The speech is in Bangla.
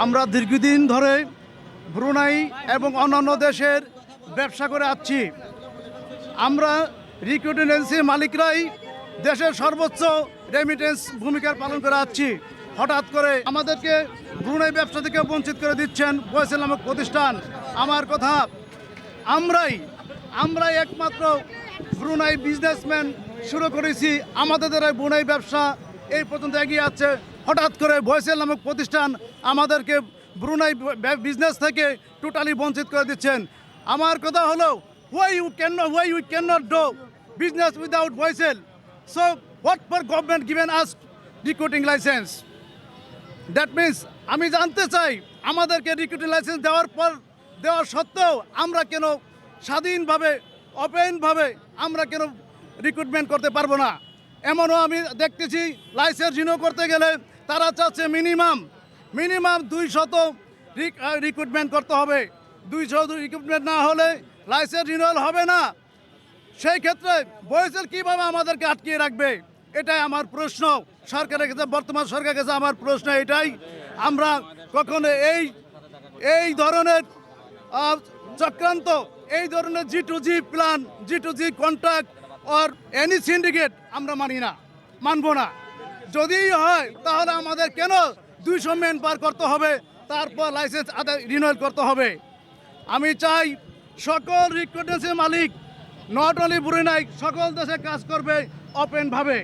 আমরা দীর্ঘদিন ধরে ব্রুনাই এবং অন্যান্য দেশের ব্যবসা করে আসছি। আমরা রিক্রুটিং এজেন্সির মালিকরাই দেশের সর্বোচ্চ রেমিটেন্স ভূমিকা পালন করে আসছি। হঠাৎ করে আমাদেরকে ব্রুনাই ব্যবসা থেকে বঞ্চিত করে দিচ্ছেন বয়সেল নামক প্রতিষ্ঠান। আমার কথা, আমরাই একমাত্র ব্রুনাই বিজনেসম্যান শুরু করেছি। আমাদের দ্বারা ব্রুনাই ব্যবসা এই পর্যন্ত এগিয়ে আছে। হঠাৎ করে বয়সেল নামক প্রতিষ্ঠান আমাদেরকে ব্রুনাই বিজনেস থেকে টোটালি বঞ্চিত করে দিচ্ছেন। আমার কথা হলো, why we cannot do business without Boysel? So what for government given us recruiting license? That means আমি জানতে চাই, আমাদেরকে রিক্রুটিং লাইসেন্স দেওয়া সত্ত্বেও আমরা কেন স্বাধীনভাবে ওপেনভাবে আমরা কেন রিক্রুটমেন্ট করতে পারবো না? এমনও আমি দেখতেছি লাইসেন্স রিনিউ করতে গেলে তারা চাচ্ছে মিনিমাম 200 রিক্রুটমেন্ট করতে হবে। 200 রিক্রুটমেন্ট না হলে লাইসেন্স রিনিউয়াল হবে না। সেই ক্ষেত্রে বয়সেল কীভাবে আমাদেরকে আটকিয়ে রাখবে? এটাই আমার প্রশ্ন সরকারের কাছে, বর্তমান সরকারের কাছে আমার প্রশ্ন এটাই। আমরা কখনো এই ধরনের চক্রান্ত, এই ধরনের G2G plan, G2G contract or any syndicate আমরা মানব না। যদি হয় তাহলে আমাদের কেন 200 ম্যান পার করতে হবে, তারপর লাইসেন্স রিনিউয়াল করতে হবে? আমি চাই সকল রিক্রুটেন্সের মালিক, নট অনলি ব্রুনাই, সকল দেশে কাজ করবে ওপেনভাবে।